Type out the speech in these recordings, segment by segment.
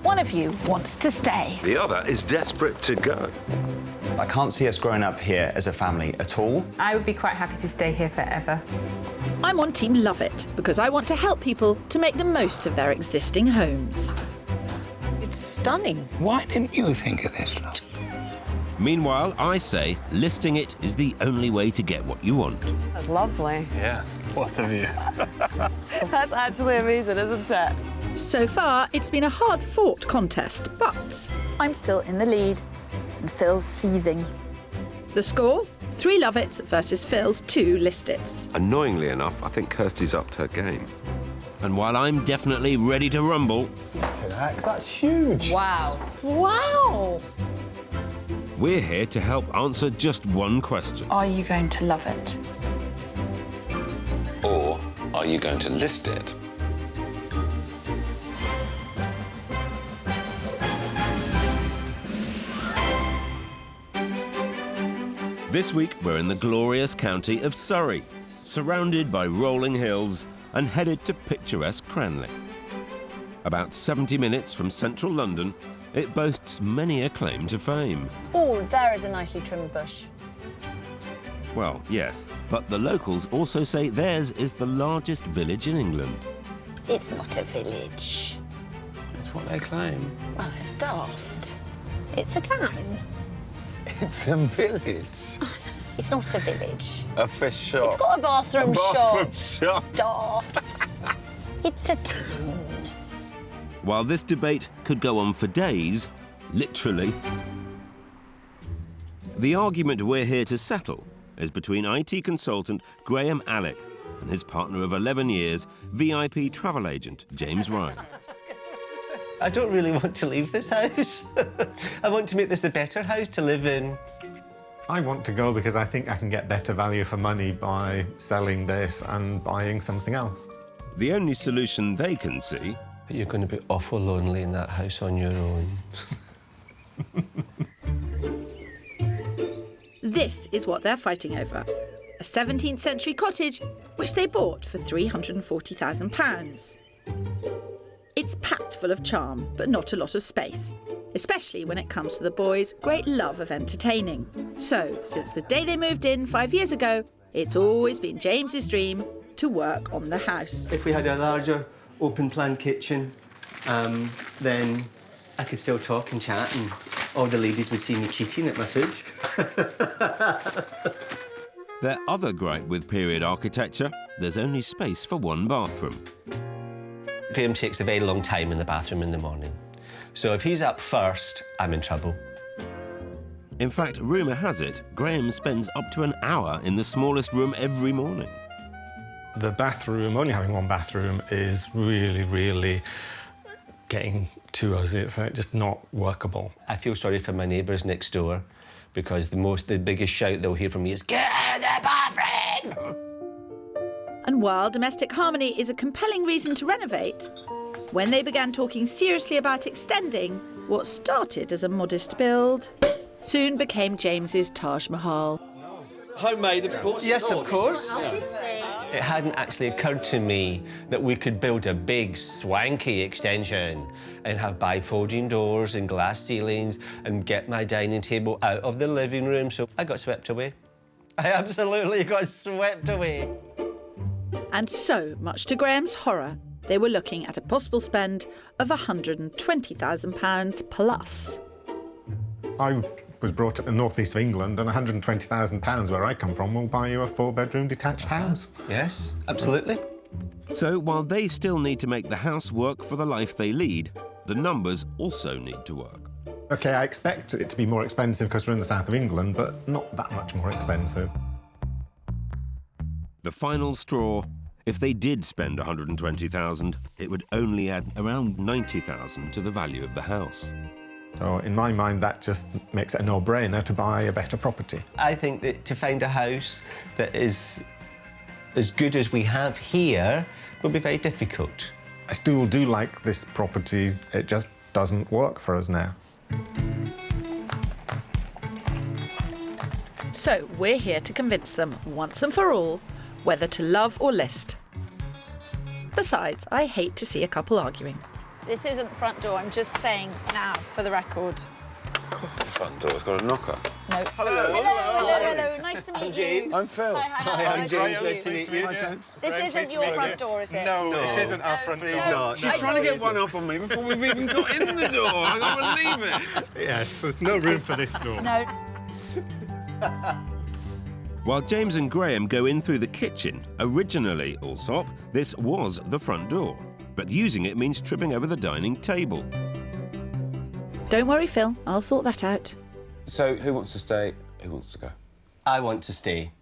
One of you wants to stay. The other is desperate to go. I can't see us growing up here as a family at all. I would be quite happy to stay here forever. I'm on Team Love It because I want to help people to make the most of their existing homes. It's stunning. Why didn't you think of this, love? Meanwhile, I say listing it is the only way to get what you want. That's lovely. Yeah, what a view. That's actually amazing, isn't it? So far, it's been a hard-fought contest, but I'm still in the lead and Phil's seething. The score? 3 Love It's versus Phil's 2 List It's. Annoyingly enough, I think Kirsty's upped her game. And while I'm definitely ready to rumble, Look at that, that's huge. Wow. Wow! we're here to help answer just one question. Are you going to love it? Or are you going to list it? This week, we're in the glorious county of Surrey, surrounded by rolling hills and headed to picturesque Cranley. About 70 minutes from central London, it boasts many a claim to fame. Oh, there is a nicely trimmed bush. Well, yes, but the locals also say theirs is the largest village in England. It's not a village. That's what they claim. Well, it's daft. It's a town. It's a village. It's not a village. A fish shop. It's got a bathroom bathroom shop. shop. Daft. It's a town. While this debate could go on for days, literally, the argument we're here to settle is between IT consultant Graham Alec and his partner of 11 years, VIP travel agent James Ryan. I don't really want to leave this house. I want to make this a better house to live in. I want to go because I think I can get better value for money by selling this and buying something else. The only solution they can see... But you're going to be awful lonely in that house on your own. This is what they're fighting over. A 17th century cottage, which they bought for £340,000. It's packed full of charm, but not a lot of space, especially when it comes to the boys' great love of entertaining. So, since the day they moved in 5 years ago, it's always been James's dream to work on the house. If we had a larger, open-plan kitchen, then I could still talk and chat and all the ladies would see me cheating at my food. Their other gripe with period architecture, there's only space for one bathroom. Graham takes a very long time in the bathroom in the morning. So if he's up first, I'm in trouble. In fact, rumour has it, Graham spends up to an hour in the smallest room every morning. The bathroom, only having one bathroom, is really, really getting to us. It's just not workable. I feel sorry for my neighbours next door because the biggest shout they'll hear from me is, "Get out of the bathroom!" And while domestic harmony is a compelling reason to renovate, when they began talking seriously about extending, what started as a modest build soon became James's Taj Mahal. Homemade, of course. Yes, of course. It hadn't actually occurred to me that we could build a big, swanky extension and have bifolding doors and glass ceilings and get my dining table out of the living room, so I got swept away. I absolutely got swept away. And so, much to Graham's horror, they were looking at a possible spend of £120,000 plus. I was brought up in the northeast of England, and £120,000 where I come from will buy you a 4-bedroom detached house. Yes, absolutely. So while they still need to make the house work for the life they lead, the numbers also need to work. OK, I expect it to be more expensive because we're in the south of England, but not that much more expensive. The final straw, if they did spend £120,000, it would only add around £90,000 to the value of the house. So in my mind, that just makes it a no-brainer to buy a better property. I think that to find a house that is as good as we have here will be very difficult. I still do like this property, it just doesn't work for us now. So we're here to convince them, once and for all, whether to love or list. Besides, I hate to see a couple arguing. This isn't the front door. I'm just saying now, for the record. Of course it's the front door. It's got a knocker. No. Hello. Nice to meet you. I'm Phil. Hi, I'm James. Nice to meet you. This isn't your front door, is it? No, it isn't our front door. No. She's trying to get one up on me before we've even got in the door. I can't believe it. Yes, there's no room for this door. No. While James and Graham go in through the kitchen, originally, Allsop, this was the front door. But using it means tripping over the dining table. Don't worry, Phil. I'll sort that out. So, who wants to stay? Who wants to go? I want to stay,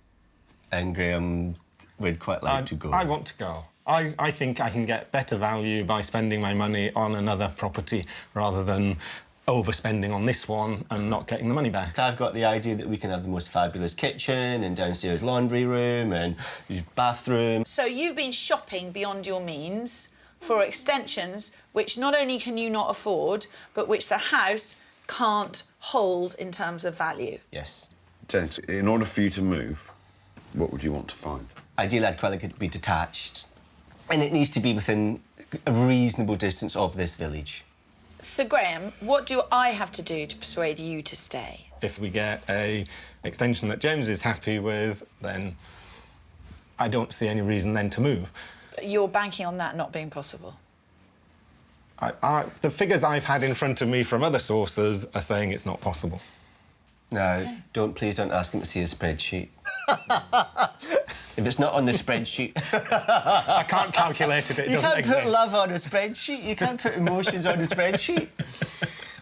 and Graham would quite like to go. I want to go. I think I can get better value by spending my money on another property rather than overspending on this one and not getting the money back. I've got the idea that we can have the most fabulous kitchen and downstairs laundry room and bathroom. So you've been shopping beyond your means for extensions which not only can you not afford, but which the house can't hold in terms of value. Yes. James, in order for you to move, what would you want to find? Ideally, I'd quite like it to be detached. And it needs to be within a reasonable distance of this village. So, Graham, what do I have to do to persuade you to stay? If we get a extension that James is happy with, then I don't see any reason then to move. You're banking on that not being possible? The figures I've had in front of me from other sources are saying it's not possible. No, please don't ask him to see a spreadsheet. If it's not on the spreadsheet... I can't calculate it, it doesn't exist. You can't put love on a spreadsheet, you can't put emotions on a spreadsheet.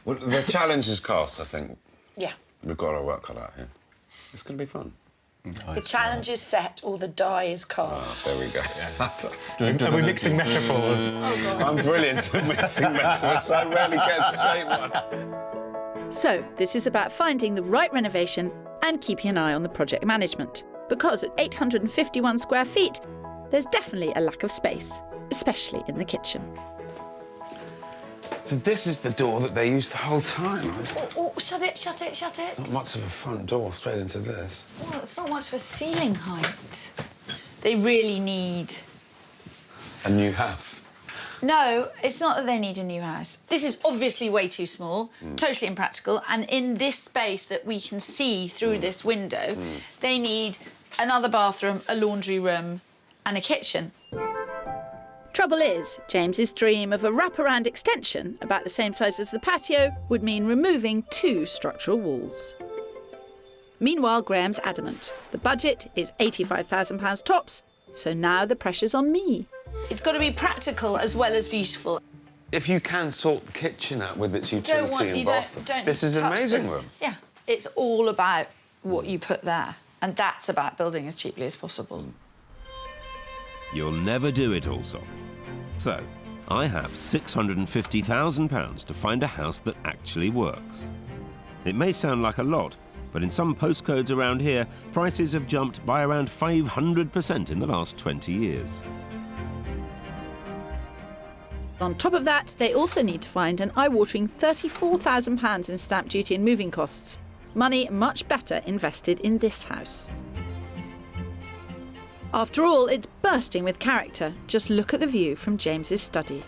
Well, the challenge is cost, I think. Yeah. We've got our work cut out here. It's going to be fun. The challenge is set or the die is cast. There we go. Are we mixing metaphors? I'm brilliant at mixing metaphors. I rarely get a straight one. So, this is about finding the right renovation and keeping an eye on the project management. Because at 851 square feet, there's definitely a lack of space, especially in the kitchen. So this is the door that they used the whole time. Shut it. It's not much of a front door straight into this. Well, it's not much of a ceiling height. They really need... A new house. No, it's not that they need a new house. This is obviously way too small, totally impractical, and in this space that we can see through this window, they need another bathroom, a laundry room and a kitchen. Trouble is, James's dream of a wraparound extension about the same size as the patio would mean removing 2 structural walls. Meanwhile, Graham's adamant. The budget is £85,000 tops, so now the pressure's on me. It's got to be practical as well as beautiful. If you can sort the kitchen out with its utility and bathroom, this is an amazing room. Yeah, it's all about what you put there, and that's about building as cheaply as possible. You'll never do it, Allsop. So, I have £650,000 to find a house that actually works. It may sound like a lot, but in some postcodes around here, prices have jumped by around 500% in the last 20 years. On top of that, they also need to find an eye-watering £34,000 in stamp duty and moving costs. Money much better invested in this house. After all, it's bursting with character. Just look at the view from James's study.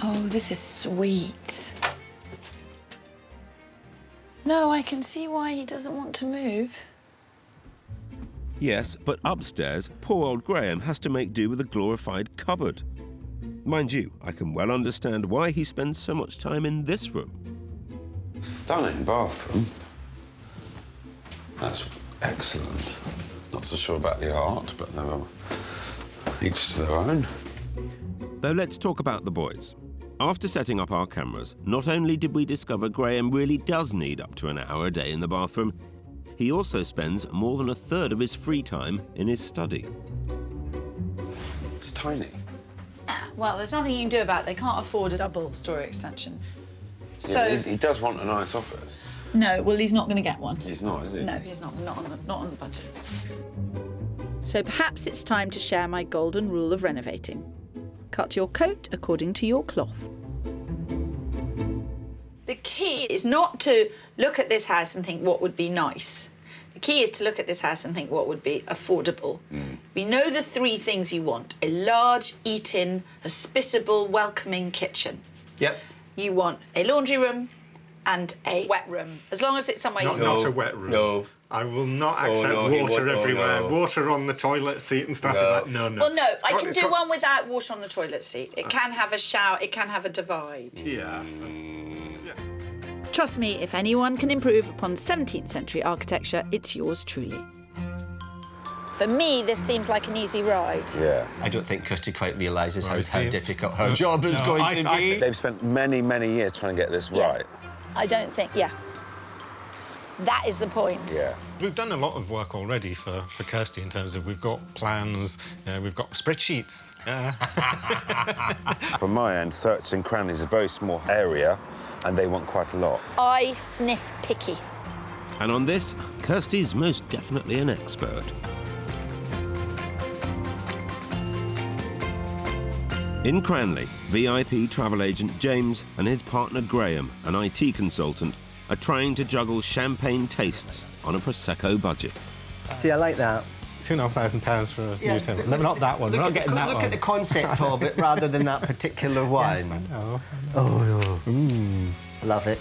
Oh, this is sweet. No, I can see why he doesn't want to move. Yes, but upstairs, poor old Graham has to make do with a glorified cupboard. Mind you, I can well understand why he spends so much time in this room. Stunning bathroom. That's excellent. Not so sure about the art, but no, each to their own. Though let's talk about the boys. After setting up our cameras, not only did we discover Graham really does need up to an hour a day in the bathroom, he also spends more than a third of his free time in his study. It's tiny. Well, there's nothing you can do about it. They can't afford a double-storey extension. Yeah, he does want a nice office. No, well, he's not going to get one. He's not, is he? No, he's not. Not on the budget. So perhaps it's time to share my golden rule of renovating. Cut your coat according to your cloth. The key is not to look at this house and think what would be nice. The The key is to look at this house and think what would be affordable. We know the 3 things you want: a large, eat-in, hospitable, welcoming kitchen. Yep. You want a laundry room and a wet room, as long as it's somewhere you Not a wet room. No. I will not accept no, he water won't. Oh, everywhere. no. Water on the toilet seat and stuff. No. Is like, no. Well, no, I can It's do got- one without water on the toilet seat. It can have a shower, it can have a divide. Yeah. Trust me, if anyone can improve upon 17th century architecture, it's yours truly. For me, this seems like an easy ride. Yeah. I don't think Kirsty quite realises how see. difficult her job is going to be. They've spent many, many years trying to get this right. I don't think, that is the point. Yeah. We've done a lot of work already for Kirsty in terms of we've got plans, we've got spreadsheets. From my end, Search and Cranley is a very small area, and they want quite a lot. I sniff picky. And on this, Kirsty's most definitely an expert. In Cranley, VIP travel agent James and his partner Graham, an IT consultant, are trying to juggle champagne tastes on a Prosecco budget. See, I like that. £2,500 for a new table. No, not that one. We're not getting that one. Look at the concept of it rather than that particular one. Yes, I know. Oh, love it.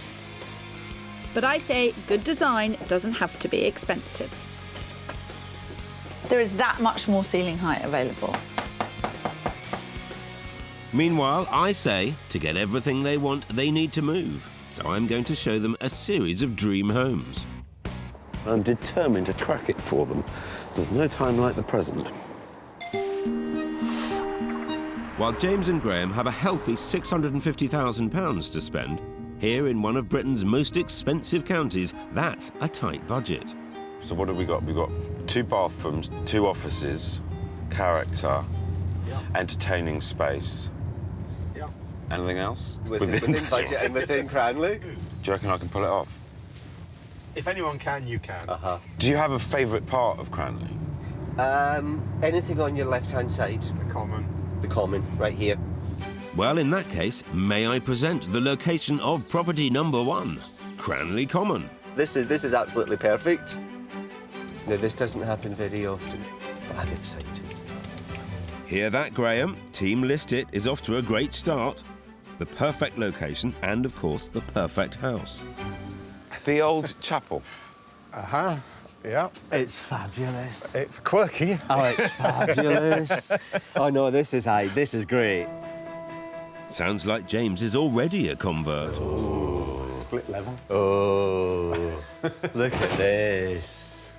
But I say good design doesn't have to be expensive. There is that much more ceiling height available. Meanwhile, I say, to get everything they want, they need to move. So I'm going to show them a series of dream homes. I'm determined to crack it for them. There's no time like the present. While James and Graham have a healthy £650,000 to spend, here in one of Britain's most expensive counties, that's a tight budget. So what have we got? We've got 2 bathrooms, 2 offices, character, entertaining space. Anything else? Within budget and within Cranley. Do you reckon I can pull it off? If anyone can, you can. Do you have a favourite part of Cranley? Anything on your left-hand side. The common. The common, right here. Well, in that case, may I present the location of property number 1, Cranley Common. This is absolutely perfect. No, this doesn't happen very often, but I'm excited. Hear that, Graham? Team List It is off to a great start. The perfect location and, of course, the perfect house. The old chapel. Yeah. It's fabulous. It's quirky. Oh, it's fabulous. Oh, no, this is great. Sounds like James is already a convert. Split level. Oh, look at this.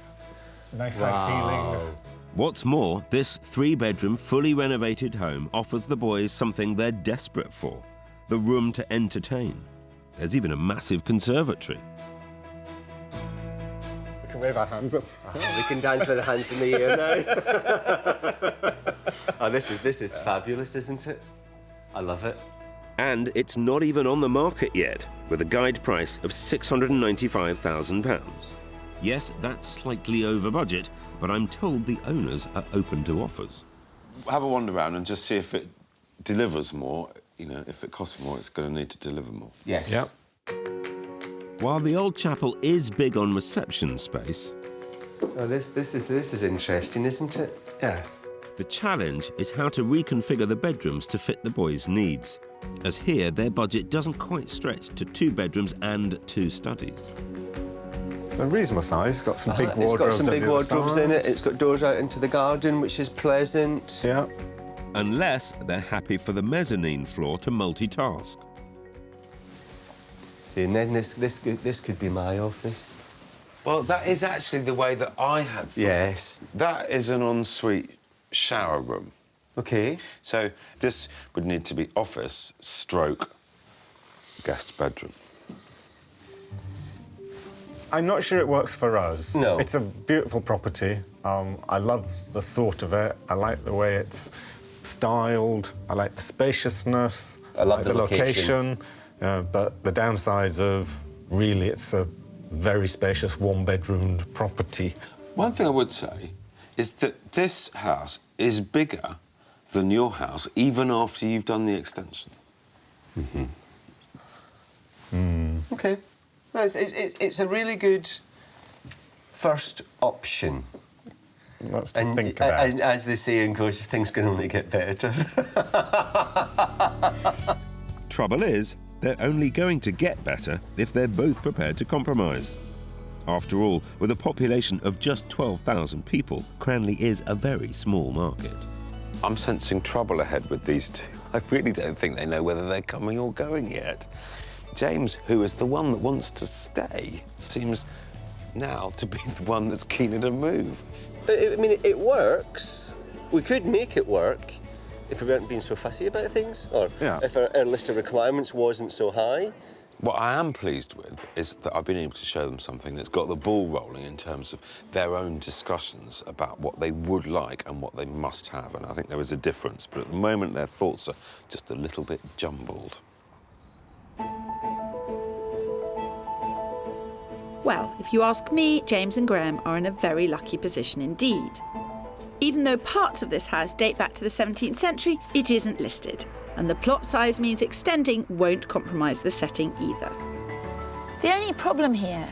Nice high ceilings. What's more, this 3-bedroom, fully renovated home offers the boys something they're desperate for: the room to entertain. There's even a massive conservatory. We can wave our hands up. Oh, we can dance with our hands in the air now. Oh, this is fabulous, isn't it? I love it. And it's not even on the market yet, with a guide price of £695,000. Yes, that's slightly over budget, but I'm told the owners are open to offers. Have a wander around and just see if it delivers more. You know, if it costs more, it's going to need to deliver more. Yes. Yep. While the old chapel is big on reception space, Oh, this is interesting, isn't it? Yes. the challenge is how to reconfigure the bedrooms to fit the boys' needs, as here their budget doesn't quite stretch to 2 bedrooms and 2 studies. A reasonable size. It's got some big wardrobes. It's got some big on the other wardrobes in it. side. It's got doors out into the garden, which is pleasant. Yeah. Unless they're happy for the mezzanine floor to multitask. See, and then this could be my office. Well, that is actually the way that I had thought. Yes. That is an ensuite shower room. Okay. So this would need to be office stroke guest bedroom. I'm not sure it works for us. No. It's a beautiful property. I love the thought of it. I like the way it's styled. I like the spaciousness. I love the location. But the downsides of really it's a very spacious 1-bedroomed property. One thing I would say is that this house is bigger than your house, even after you've done the extension. Okay. No, it's a really good first option. Lots to think about. And as the saying goes, things can only get better. Trouble is, they're only going to get better if they're both prepared to compromise. After all, with a population of just 12,000 people, Cranley is a very small market. I'm sensing trouble ahead with these two. I really don't think they know whether they're coming or going yet. James, who is the one that wants to stay, seems now to be the one that's keener to move. I mean, it works. We could make it work if we weren't being so fussy about things, or if our list of requirements wasn't so high. What I am pleased with is that I've been able to show them something that's got the ball rolling in terms of their own discussions about what they would like and what they must have, and I think there is a difference, but at the moment their thoughts are just a little bit jumbled. Well, if you ask me, James and Graham are in a very lucky position indeed. Even though parts of this house date back to the 17th century, it isn't listed, and the plot size means extending won't compromise the setting either. The only problem here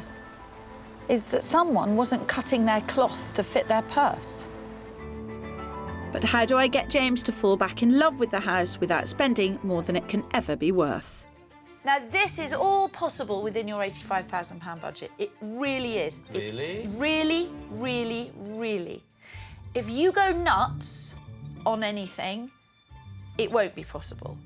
is that someone wasn't cutting their cloth to fit their purse. But how do I get James to fall back in love with the house without spending more than it can ever be worth? Now, this is all possible within your £85,000 budget. It really is. Really? It's really, really, really. If you go nuts on anything, it won't be possible.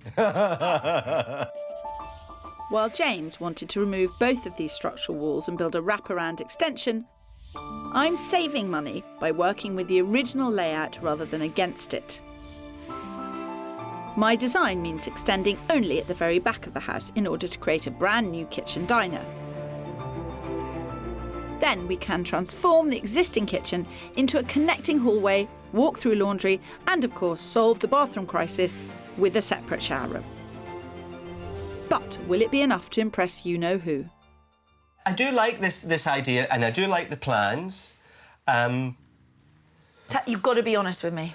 While James wanted to remove both of these structural walls and build a wraparound extension, I'm saving money by working with the original layout rather than against it. My design means extending only at the very back of the house in order to create a brand new kitchen diner. Then we can transform the existing kitchen into a connecting hallway, walk-through laundry, and of course solve the bathroom crisis with a separate shower room. But will it be enough to impress you-know-who? I do like this idea, and I do like the plans. You've got to be honest with me.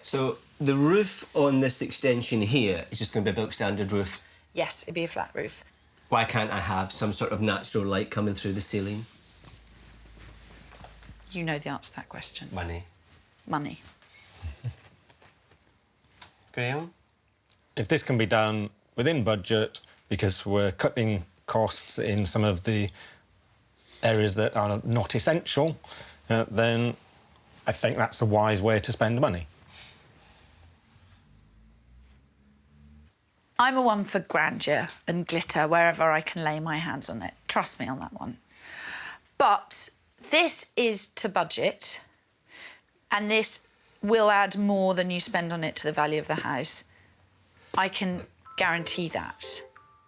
So the roof on this extension here is just going to be a bulk standard roof. Yes, it'd be a flat roof. Why can't I have some sort of natural light coming through the ceiling? You know the answer to that question. Money. Money. Graham? If this can be done within budget, because we're cutting costs in some of the areas that are not essential, then I think that's a wise way to spend money. I'm a one for grandeur and glitter wherever I can lay my hands on it. Trust me on that one. But this is to budget, and this will add more than you spend on it to the value of the house. I can guarantee that.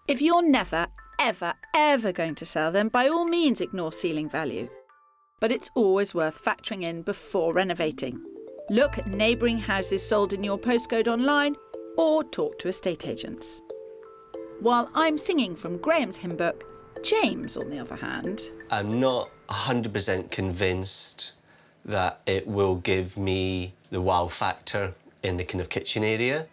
If you're never, ever, ever going to sell, then by all means ignore ceiling value. But it's always worth factoring in before renovating. Look at neighbouring houses sold in your postcode online, or talk to estate agents. While I'm singing from Graham's hymn book, James, on the other hand... I'm not 100% convinced that it will give me the wow factor in the kind of kitchen area.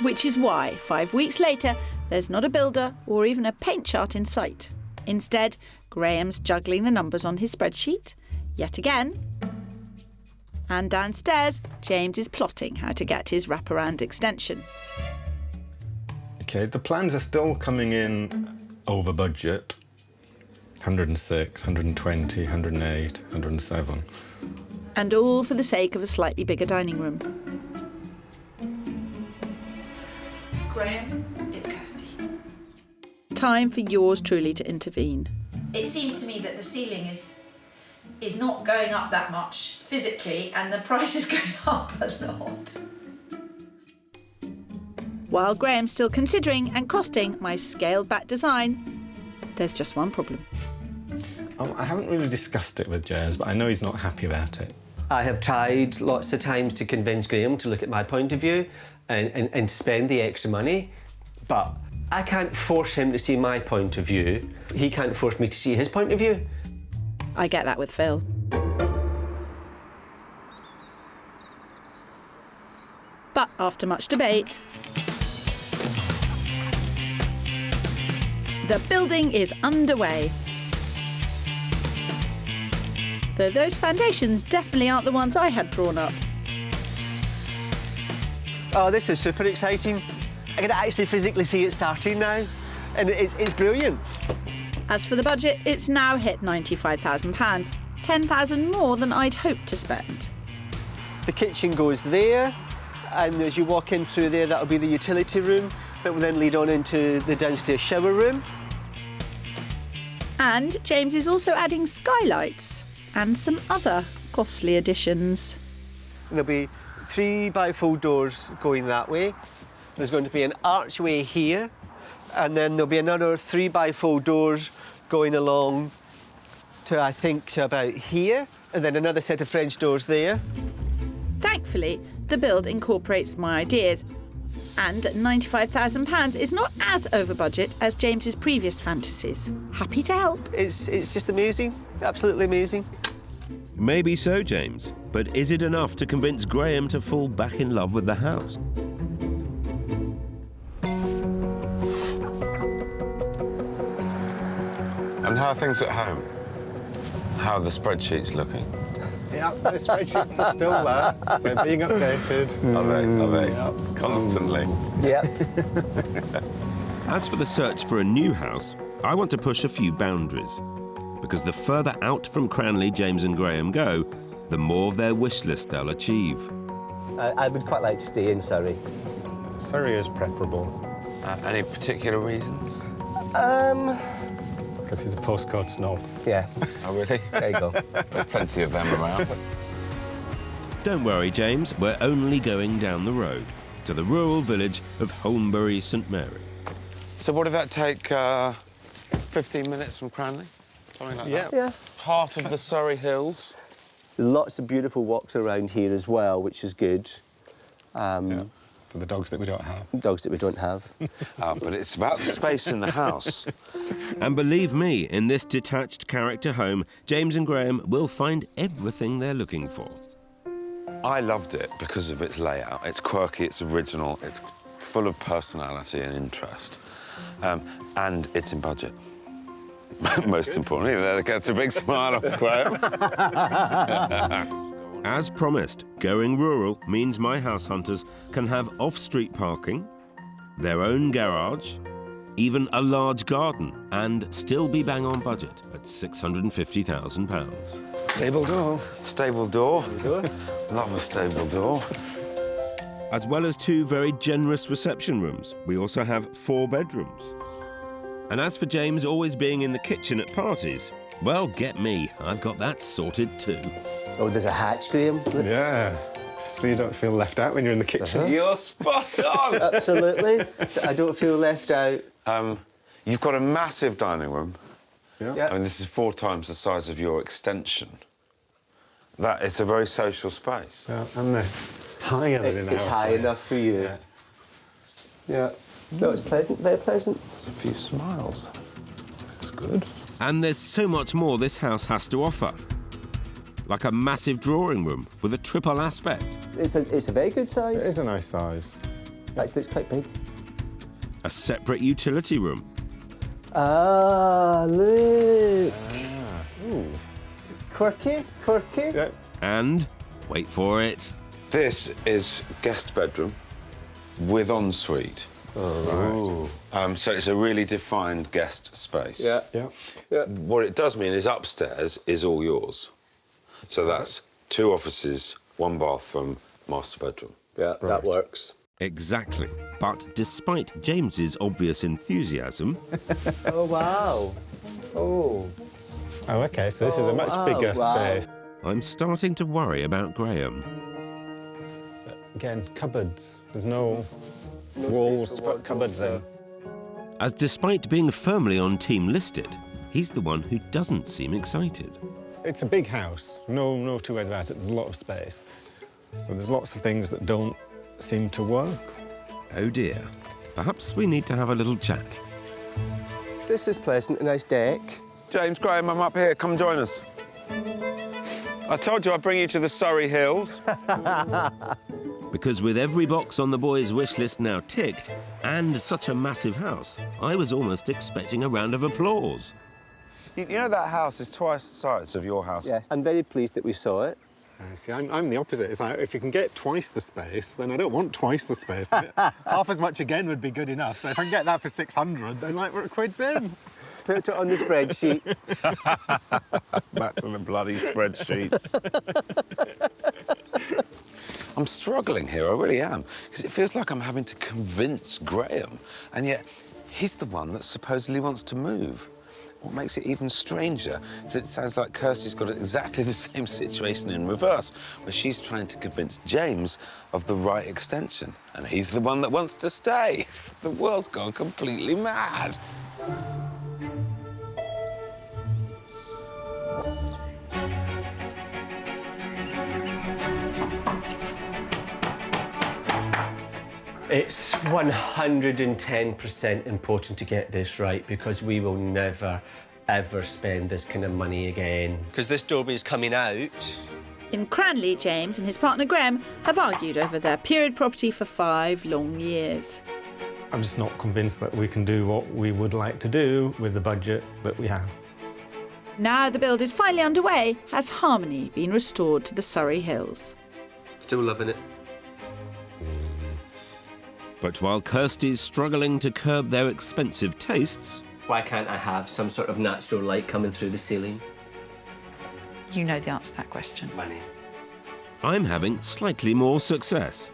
Which is why, 5 weeks later, there's not a builder or even a paint chart in sight. Instead, Graham's juggling the numbers on his spreadsheet, yet again. And downstairs, James is plotting how to get his wraparound extension. OK, the plans are still coming in over budget. 106, 120, 108, 107. And all for the sake of a slightly bigger dining room. Graham, it's Kirsty. Time for yours truly to intervene. It seems to me that the ceiling is not going up that much physically, and the price is going up a lot. While Graham's still considering and costing my scaled-back design, there's just one problem. I haven't really discussed it with Jez, but I know he's not happy about it. I have tried lots of times to convince Graham to look at my point of view and to spend the extra money, but I can't force him to see my point of view. He can't force me to see his point of view. I get that with Phil. But after much debate, the building is underway. Though those foundations definitely aren't the ones I had drawn up. Oh, this is super exciting. I can actually physically see it starting now, and it's brilliant. As for the budget, it's now hit £95,000, £10,000 more than I'd hoped to spend. The kitchen goes there, and as you walk in through there, that'll be the utility room that will then lead on into the downstairs shower room. And James is also adding skylights and some other costly additions. There'll be 3 bifold doors going that way. There's going to be an archway here, and then there'll be another 3 bifold doors going along to, I think, to about here, and then another set of French doors there. Thankfully, the build incorporates my ideas, and at £95,000 is not as over budget as James's previous fantasies. Happy to help. It's just amazing, absolutely amazing. Maybe so, James, but is it enough to convince Graham to fall back in love with the house? And how are things at home? How are the spreadsheets looking? Yeah, the spreadsheets are still there. They're being updated. Are they? Yeah. Constantly? Yeah. As for the search for a new house, I want to push a few boundaries. Because the further out from Cranley James and Graham go, the more of their wish list they'll achieve. I would quite like to stay in Surrey. Surrey is preferable. Any particular reasons? Because he's a postcode snob. Yeah. Oh, really? There you go. There's plenty of them around. Don't worry, James, we're only going down the road to the rural village of Holmbury St Mary. So what did that take, 15 minutes from Cranley? Something like that? Yeah. Heart of the Surrey Hills. There's lots of beautiful walks around here as well, which is good. Yeah. For the dogs that we don't have. Dogs that we don't have. But it's about the space in the house. And believe me, in this detached character home, James and Graham will find everything they're looking for. I loved it because of its layout. It's quirky, it's original, it's full of personality and interest. And it's in budget. Most importantly, that gets a big smile off Graham. As promised, going rural means my house hunters can have off-street parking, their own garage, even a large garden, and still be bang on budget at £650,000. Stable door. Stable door. Love a stable door. As well as 2 very generous reception rooms, we also have 4 bedrooms. And as for James always being in the kitchen at parties, well, get me, I've got that sorted too. Oh, there's a hatch, Graham. Yeah. So you don't feel left out when you're in the kitchen. You're spot on! Absolutely. I don't feel left out. You've got a massive dining room. Yeah. I mean, this is 4 times the size of your extension. It's a very social space. Yeah, and they're higher than in our It's high place. enough for you. Yeah. Yeah. No, it's pleasant, very pleasant. There's a few smiles. This is good. And there's so much more this house has to offer. Like a massive drawing room with a triple aspect. It's a very good size. It is a nice size. Actually, it's quite big. A separate utility room. Ah, look. Ooh. Quirky. Yeah. And, wait for it, This is guest bedroom with ensuite. Oh. Right. So it's a really defined guest space. Yeah. What it does mean is upstairs is all yours. So that's 2 offices, 1 bathroom, master bedroom. Yeah, that works. exactly. But despite James's obvious enthusiasm... Oh, wow. Oh. Oh, OK, so this is a much bigger space. I'm starting to worry about Graham. Again, cupboards. There's no walls to put cupboards in. As despite being firmly on team listed, he's the one who doesn't seem excited. It's a big house. No two ways about it. There's a lot of space. So there's lots of things that don't seem to work. Oh dear. Perhaps we need to have a little chat. This is pleasant, a nice deck. James, Graham, I'm up here. Come join us. I told you I'd bring you to the Surrey Hills. Because with every box on the boys' wish list now ticked, and such a massive house, I was almost expecting a round of applause. You know that house is twice the size of your house? Yes, I'm very pleased that we saw it. See, I'm the opposite. It's like, if you can get twice the space, then I don't want twice the space. Half as much again would be good enough. So if I can get that for 600, then, like, we're a quid's in. Put it on the spreadsheet. Back to the bloody spreadsheets. I'm struggling here, I really am, because it feels like I'm having to convince Graham, and yet he's the one that supposedly wants to move. What makes it even stranger is it sounds like Kirsty's got exactly the same situation in reverse, where she's trying to convince James of the right extension, and he's the one that wants to stay. The world's gone completely mad. It's 110% important to get this right, because we will never, ever spend this kind of money again. Because this doorway is coming out. In Cranley, James and his partner Graham have argued over their period property for 5 long years. I'm just not convinced that we can do what we would like to do with the budget that we have. Now the build is finally underway, has harmony been restored to the Surrey hills. Still loving it. But while Kirsty's struggling to curb their expensive tastes... Why can't I have some sort of natural light coming through the ceiling? You know the answer to that question. Money. I'm having slightly more success.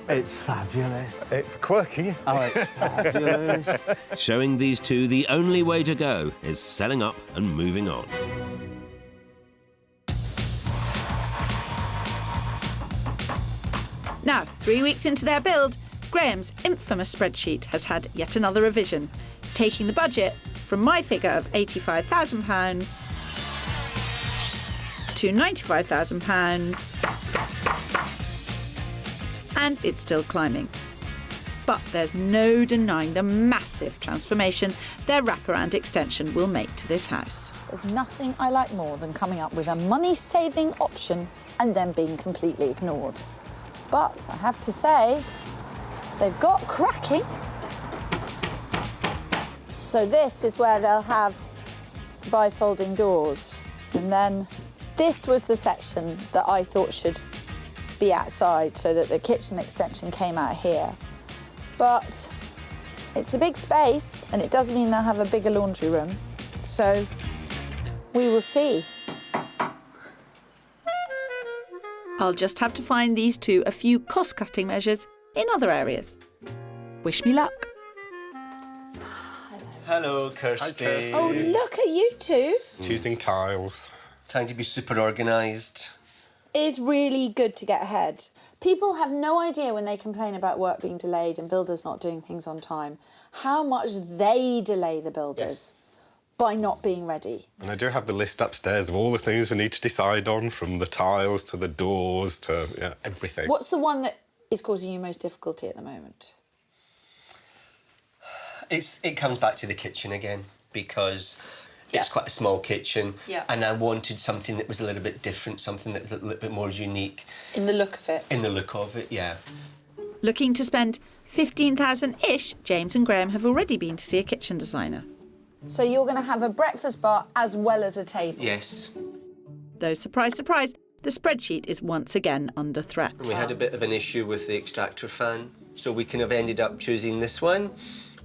It's fabulous. It's quirky. Oh, it's fabulous. Showing these two the only way to go is selling up and moving on. Now, 3 weeks into their build, Graham's infamous spreadsheet has had yet another revision, taking the budget from my figure of £85,000 to £95,000, and it's still climbing. But there's no denying the massive transformation their wraparound extension will make to this house. There's nothing I like more than coming up with a money-saving option and then being completely ignored. But I have to say, they've got cracking. So this is where they'll have bifolding doors. And then this was the section that I thought should be outside so that the kitchen extension came out here. But it's a big space and it does mean they'll have a bigger laundry room. So we will see. I'll just have to find these two a few cost-cutting measures in other areas. Wish me luck. Hello, Kirsty. Hi, Kirsty. Oh, look at you two. Choosing tiles. Trying to be super organised. It's really good to get ahead. People have no idea when they complain about work being delayed and builders not doing things on time, how much they delay the builders by not being ready. And I do have the list upstairs of all the things we need to decide on, from the tiles to the doors to everything. What's the one that is causing you most difficulty at the moment? It comes back to the kitchen again, because it's quite a small kitchen, and I wanted something that was a little bit different, something that was a little bit more unique. In the look of it? In the look of it, yeah. Looking to spend $15,000-ish, James and Graham have already been to see a kitchen designer. So you're going to have a breakfast bar as well as a table? Yes. Though, surprise, surprise, the spreadsheet is once again under threat. We had a bit of an issue with the extractor fan, so we kind of ended up choosing this one,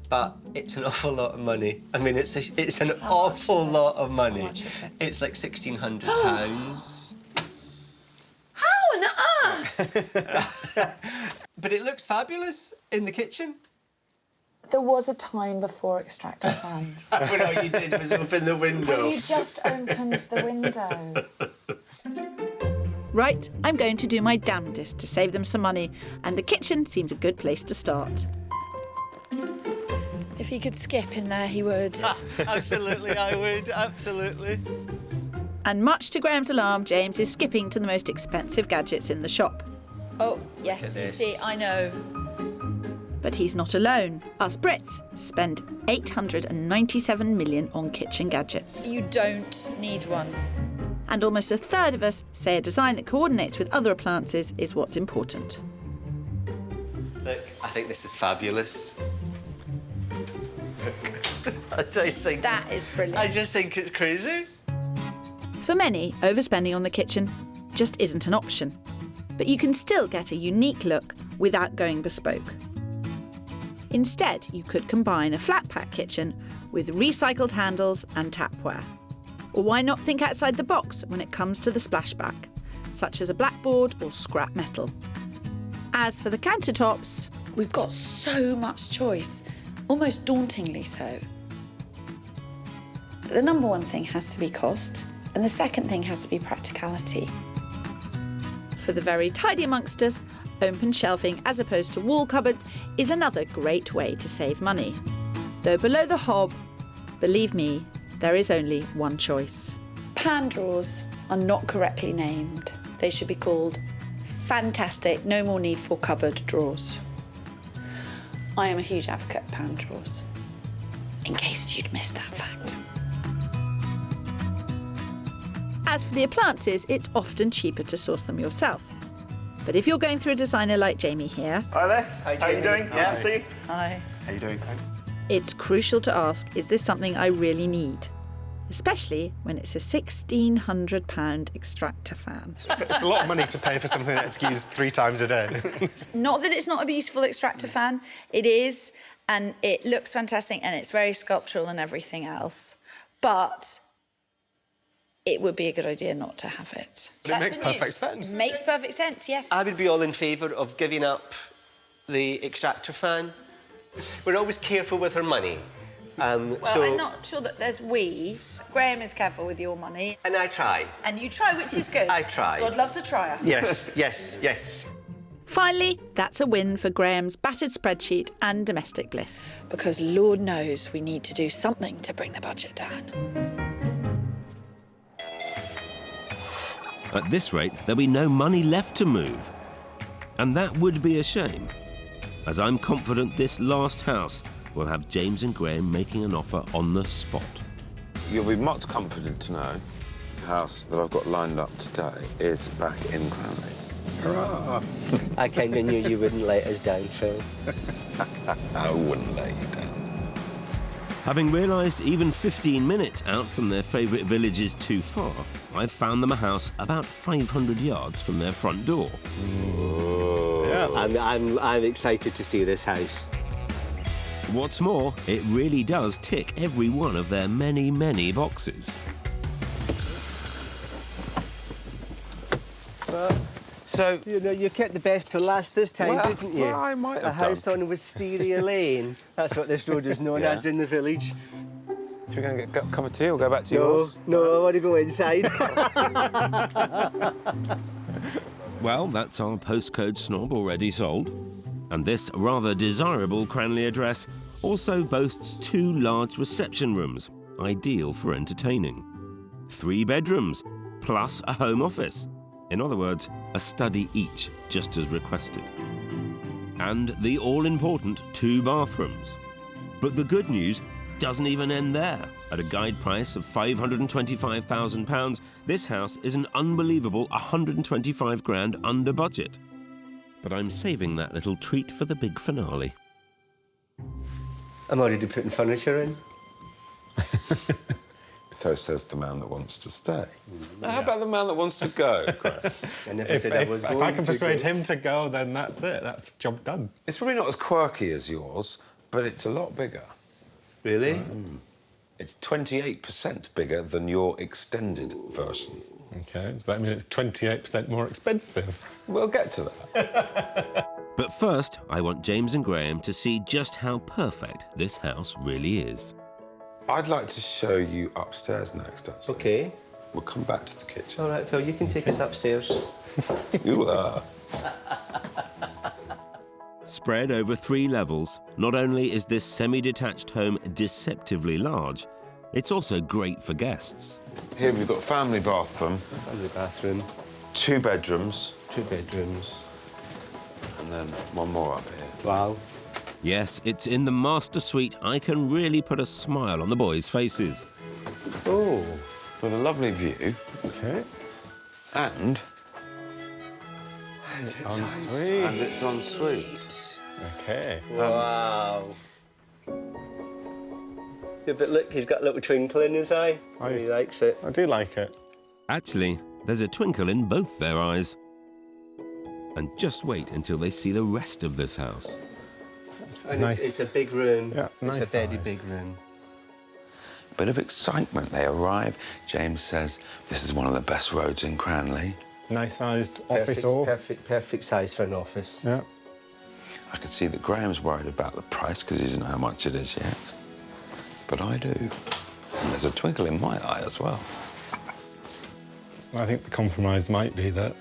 but it's an awful lot of money. I mean, it's an awful lot of money. How much is it? It's like £1,600. How on earth? But it looks fabulous in the kitchen. There was a time before extractor fans. When all you did was open the window. You just opened the window. Right, I'm going to do my damnedest to save them some money, and the kitchen seems a good place to start. If he could skip in there, he would. Absolutely, I would, absolutely. And much to Graham's alarm, James is skipping to the most expensive gadgets in the shop. Oh, yes, you see, I know. But he's not alone. Us Brits spend $897 million on kitchen gadgets. You don't need one. And almost a third of us say a design that coordinates with other appliances is what's important. Look, I think this is fabulous. I don't think... That is brilliant. I just think it's crazy. For many, overspending on the kitchen just isn't an option. But you can still get a unique look without going bespoke. Instead, you could combine a flat-pack kitchen with recycled handles and tapware. Or why not think outside the box when it comes to the splashback, such as a blackboard or scrap metal. As for the countertops, We've got so much choice, almost dauntingly so. But the number one thing has to be cost, and the second thing has to be practicality. for the very tidy amongst us, open shelving as opposed to wall cupboards is another great way to save money. Though below the hob, believe me, there is only one choice. Pan drawers are not correctly named. They should be called fantastic, no more need for cupboard drawers. I am a huge advocate of pan drawers, in case you'd missed that fact. As for the appliances, it's often cheaper to source them yourself. But if you're going through a designer like Jamie here... Hi there. How you doing? Hi. Yeah, see you. Hi. How you doing? It's crucial to ask, is this something I really need? Especially when it's a £1,600 extractor fan. It's a lot of money to pay for something that's used 3 times a day. Not that it's not a beautiful extractor fan. It is, and it looks fantastic, and it's very sculptural and everything else. But it would be a good idea not to have it. But it makes perfect sense. Makes perfect sense, yes. I would be all in favour of giving up the extractor fan. We're always careful with our money. Well, I'm not sure that there's we. Graham is careful with your money. And I try. And you try, which is good. I try. God loves a trier. Yes, yes, yes. Finally, that's a win for Graham's battered spreadsheet and domestic bliss. Because Lord knows we need to do something to bring the budget down. At this rate, there'll be no money left to move. And that would be a shame, as I'm confident this last house will have James and Graham making an offer on the spot. You'll be much comforted to know the house that I've got lined up today is back in Cranley. I kind of knew you wouldn't let us down, Phil. I wouldn't let you down. Having realised even 15 minutes out from their favourite village is too far, I've found them a house about 500 yards from their front door. Yeah. I'm excited to see this house. What's more, it really does tick every one of their many, many boxes. So, you know, you kept the best to last this time, didn't you? Well, I might have A house on Wisteria Lane. That's what this road is known as in the village. Should we go and get a cup of tea or go back to yours? No, I want to go inside. Well, that's our postcode snob already sold. And this rather desirable Cranley address also boasts 2 large reception rooms, ideal for entertaining. 3 bedrooms, plus a home office. In other words, a study each, just as requested. And the all-important 2 bathrooms. But the good news doesn't even end there. At a guide price of £525,000, this house is an unbelievable 125 grand under budget. But I'm saving that little treat for the big finale. I'm already putting furniture in. So says the man that wants to stay. Now, how about the man that wants to go, Chris? I never said I was going to If I can persuade go. him to go, then that's it. That's job done. It's probably not as quirky as yours, but it's a lot bigger. Really? It's 28% bigger than your extended version. OK, does that mean it's 28% more expensive? We'll get to that. But first, I want James and Graham to see just how perfect this house really is. I'd like to show you upstairs next, actually. OK. We'll come back to the kitchen. All right, Phil, you can take us upstairs. You are. Spread over 3 levels, not only is this semi-detached home deceptively large, it's also great for guests. Here we've got family bathroom. Family bathroom. 2 bedrooms. 2 bedrooms. And then one more up here. Wow. Yes, it's in the master suite I can really put a smile on the boys' faces. Oh. With a lovely view. OK. And It's ensuite. And it's ensuite. OK. Wow. Yeah, but look, he's got a little twinkle in his eye. He likes it. I do like it. Actually, there's a twinkle in both their eyes. And just wait until they see the rest of this house. And Nice. it's a big room. Yeah, nice It's a very size. big room. Bit of excitement. They arrive. James says, this is one of the best roads in Cranley. Nice-sized office hall. Perfect size for an office. Yeah. I can see that Graham's worried about the price because he doesn't know how much it is yet. But I do. And there's a twinkle in my eye as well. I think the compromise might be that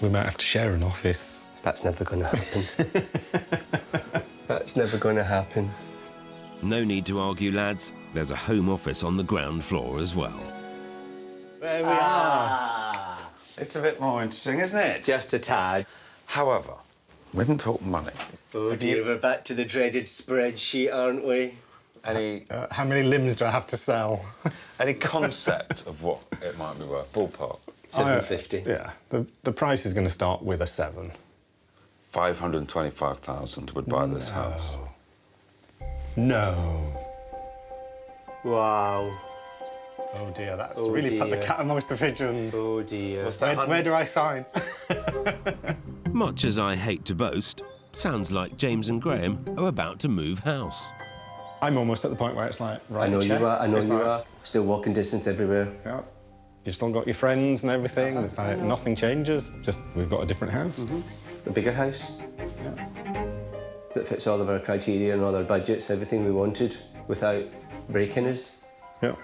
we might have to share an office. That's never going to happen. That's never going to happen. No need to argue, lads. There's a home office on the ground floor as well. There we are. It's a bit more interesting, isn't it? Just a tad. However, we haven't talked money. Oh dear, we're back to the dreaded spreadsheet, aren't we? Any How many limbs do I have to sell? any concept of what it might be worth? Ballpark. 750. Yeah. The price is going to start with a 7. 525,000 would buy this house. No. Wow. Oh dear, that's Oh, really put the dear. cat amongst the pigeons. Oh dear. Where do I sign? Much as I hate to boast, sounds like James and Graham are about to move house. I'm almost at the point where it's like, right, I know check. you are. I know It's you like, are. Still walking distance everywhere. Yeah. You've still got your friends and everything. It's like nothing changes. Just we've got a different house. A bigger house. That fits all of our criteria and all our budgets, everything we wanted, without breaking us. Yeah.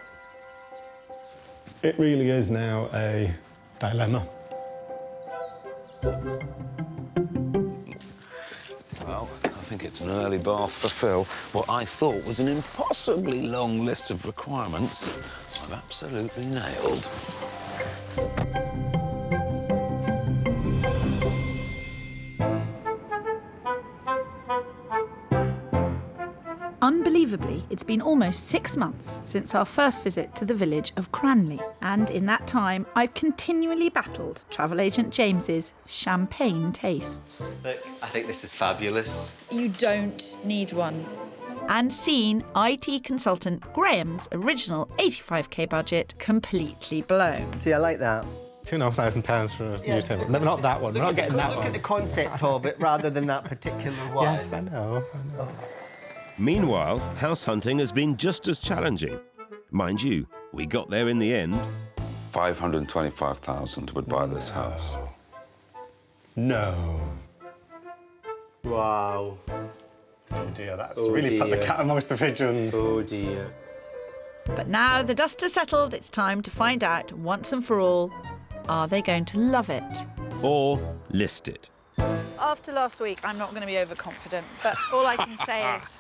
It really is now a dilemma. Well, I think it's an early bath for Phil. What I thought was an impossibly long list of requirements, I've absolutely nailed. Unbelievably, it's been almost 6 months since our first visit to the village of Cranley, and in that time, I've continually battled travel agent James's champagne tastes. Look, I think this is fabulous. You don't need one. And seen IT consultant Graham's original 85k budget completely blown. See, I like that. £2,500 for a new table. No, not that one. We're not getting that Look one. at the concept of it rather than that particular one. Yes, I know. Meanwhile, house hunting has been just as challenging. Mind you, we got there in the end. 525,000 would buy this house. No. Wow. Oh dear, that's Oh, really put the dear. cat amongst the pigeons. Oh dear. But now the dust has settled, it's time to find out once and for all, are they going to love it? Or list it. After last week, I'm not going to be overconfident, but all I can say is,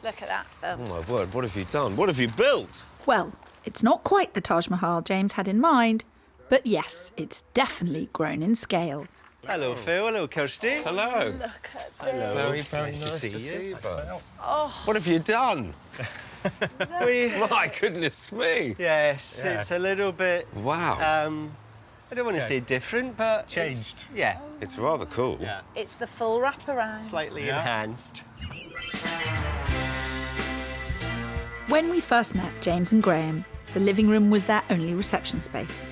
look at that, Phil. Oh, my word, what have you done? What have you built? Well, it's not quite the Taj Mahal James had in mind, but yes, it's definitely grown in scale. Hello, Phil. Hello, Kirsty. Hello. Look at Hello. Very, very nice to see you, bud. Oh. What have you done? We... My goodness me. Yes, it's a little bit... Wow. I don't want to say different, but... Changed. Yeah. It's rather cool. Yeah. It's the full wraparound. Slightly enhanced. When we first met James and Graham, the living room was their only reception space.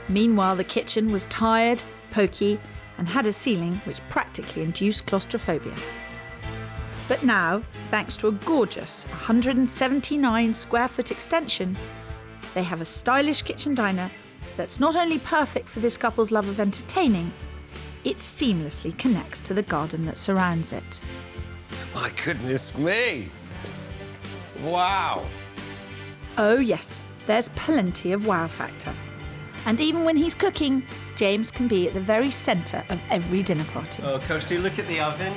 Meanwhile, the kitchen was tired, pokey, and had a ceiling which practically induced claustrophobia. But now, thanks to a gorgeous 179 square foot extension, they have a stylish kitchen diner that's not only perfect for this couple's love of entertaining, it seamlessly connects to the garden that surrounds it. My goodness me. Wow. Oh yes, there's plenty of wow factor. And even when he's cooking, James can be at the very centre of every dinner party. Oh, Kirsty, look at the oven.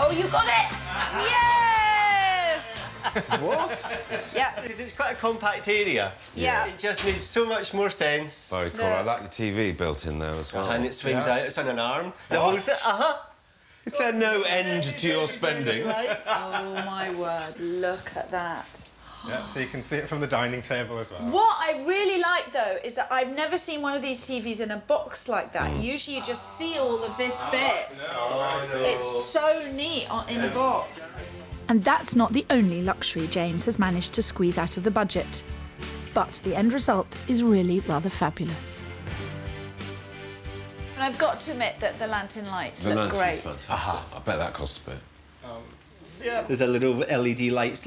Oh, you got it! Yes! What? Yeah. Because it's quite a compact area. Yeah. It just needs so much more sense. Very cool. I like the TV built in there as well. And it swings out, it's on an arm. The whole thing, Is there no end to your spending? Oh, my word, look at that. Yeah, so you can see it from the dining table as well. What I really like, though, is that I've never seen one of these TVs in a box like that. Usually you just see all of this bit. It's so neat in the box. And that's not the only luxury James has managed to squeeze out of the budget. But the end result is really rather fabulous. And I've got to admit that the lantern lights look great. Fantastic. Aha, I bet that cost a bit. Yeah. There's a little LED lights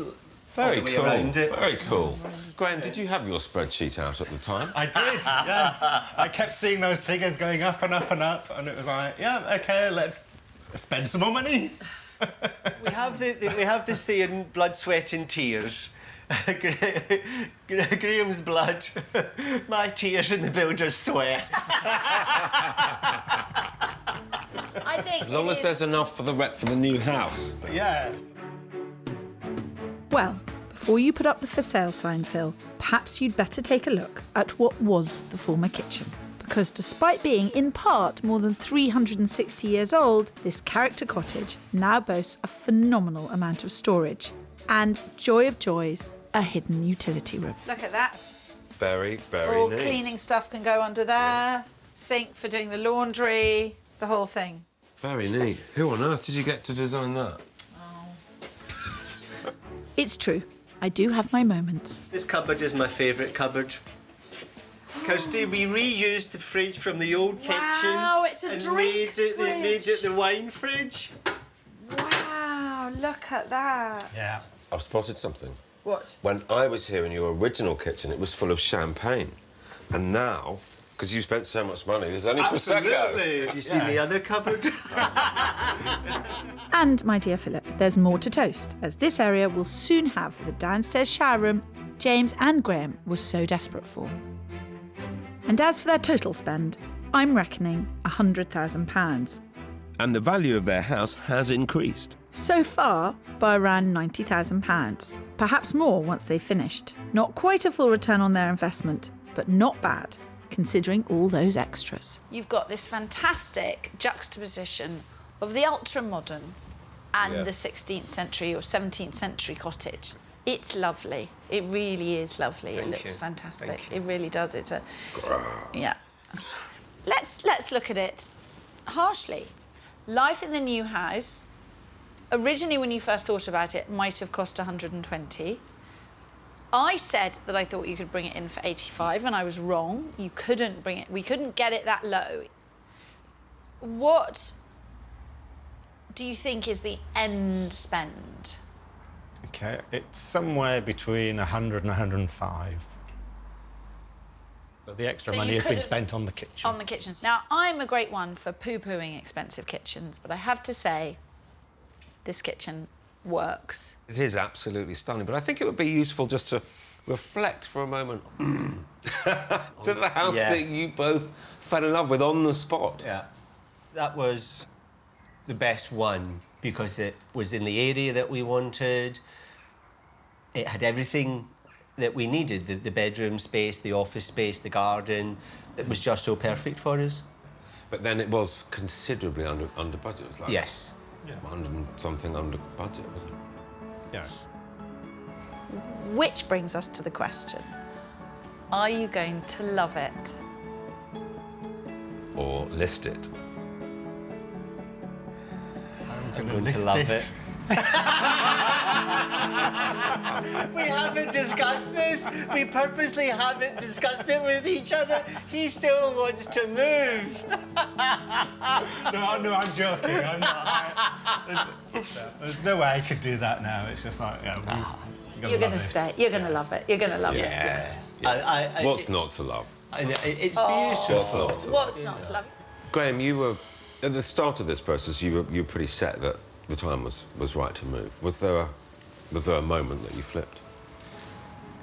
Very all the way cool. around it. Very cool. Graham, did you have your spreadsheet out at the time? I did, yes. I kept seeing those figures going up and up and up, and it was like, yeah, OK, let's spend some more money. We have the saying, blood, sweat and tears. Graham's blood, my tears and the builder's sweat. I think As long as there's enough for the new house. Yeah. Well, before you put up the for sale sign, Phil, perhaps you'd better take a look at what was the former kitchen. Because despite being, in part, more than 360 years old, this character cottage now boasts a phenomenal amount of storage. And, joy of joys, a hidden utility room. Look at that. Very, very All neat. cleaning stuff can go under there. Sink for doing the laundry, the whole thing. Very neat. Who on earth did you get to design that? It's true, I do have my moments. This cupboard is my favourite cupboard. Because we reused the fridge from the old kitchen. Wow, it's a and drinks made it fridge. the wine fridge. Wow, look at that. Yeah. I've spotted something. What? When I was here in your original kitchen, it was full of champagne. And now, because you spent so much money, there's only Prosecco. Have you seen the other cupboard? And, my dear Philip, there's more to toast, as this area will soon have the downstairs shower room James and Graham were so desperate for. And as for their total spend, I'm reckoning £100,000. And the value of their house has increased. So far, by around £90,000. Perhaps more once they've finished. Not quite a full return on their investment, but not bad, considering all those extras. You've got this fantastic juxtaposition of the ultra-modern and the 16th century or 17th century cottage. It's lovely. It really is lovely. It looks fantastic. It really does. It's a... Yeah. Let's look at it harshly. Life in the new house, originally when you first thought about it, might have cost 120. I said that I thought you could bring it in for 85, and I was wrong. You couldn't bring it. We couldn't get it that low. What do you think is the end spend? OK, it's somewhere between 100 and 105. So the extra So money you has been could've- spent on the kitchen. On the kitchens. Now, I'm a great one for poo-pooing expensive kitchens, but I have to say, this kitchen works. It is absolutely stunning, but I think it would be useful just to reflect for a moment to the house that you both fell in love with on the spot. Yeah. That was the best one because it was in the area that we wanted. It had everything that we needed, the bedroom space, the office space, the garden. It was just so perfect for us. But then it was considerably under budget. It was like Yes. 100 and something under budget, wasn't it? Yeah. Which brings us to the question, are you going to love it? Or list it. I'm going to love it. We haven't discussed this. We purposely haven't discussed it with each other. He still wants to move. No, I'm joking. I'm not. There's no way I could do that now. It's just like, You're going to stay. You're going to love it. You're going to love it. Yes. What's not to love? It's beautiful. What's not to love? Graham, you were at the start of this process. You were pretty set that the time was right to move. Was there a moment that you flipped?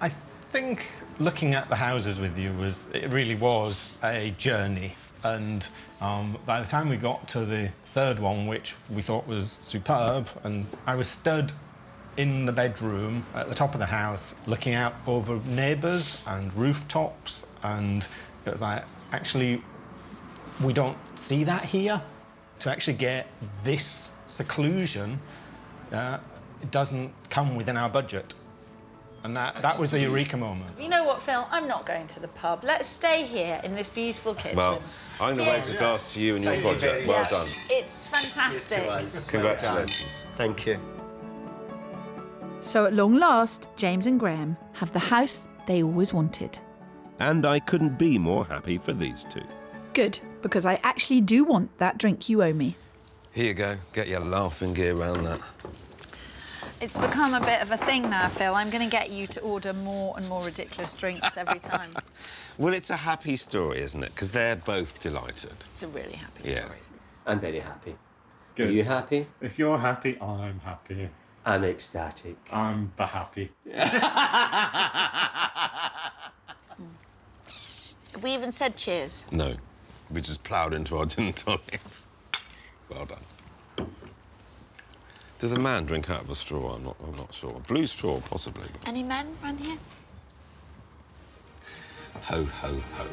I think looking at the houses with you it really was a journey. And by the time we got to the third one, which we thought was superb, and I was stood in the bedroom at the top of the house, looking out over neighbours and rooftops, and it was like, actually, we don't see that here. To actually get this seclusion, it doesn't come within our budget. And that was the eureka moment. You know what, Phil? I'm not going to the pub. Let's stay here in this beautiful kitchen. Well, I'm going to raise a glass to you and your project. Well done. It's fantastic. Congratulations. Thank you. So at long last, James and Graham have the house they always wanted. And I couldn't be more happy for these two. Good, because I actually do want that drink you owe me. Here you go. Get your laughing gear around that. It's become a bit of a thing now, Phil. I'm going to get you to order more and more ridiculous drinks every time. Well, it's a happy story, isn't it? Because they're both delighted. It's a really happy story. Yeah. I'm very happy. Good. Are you happy? If you're happy, I'm happy. I'm ecstatic. I'm happy. Have we even said cheers? No. We just ploughed into our gin and tonics. Well done. Does a man drink out of a straw? I'm not sure. A blue straw, possibly. Any men around here? Ho, ho, ho.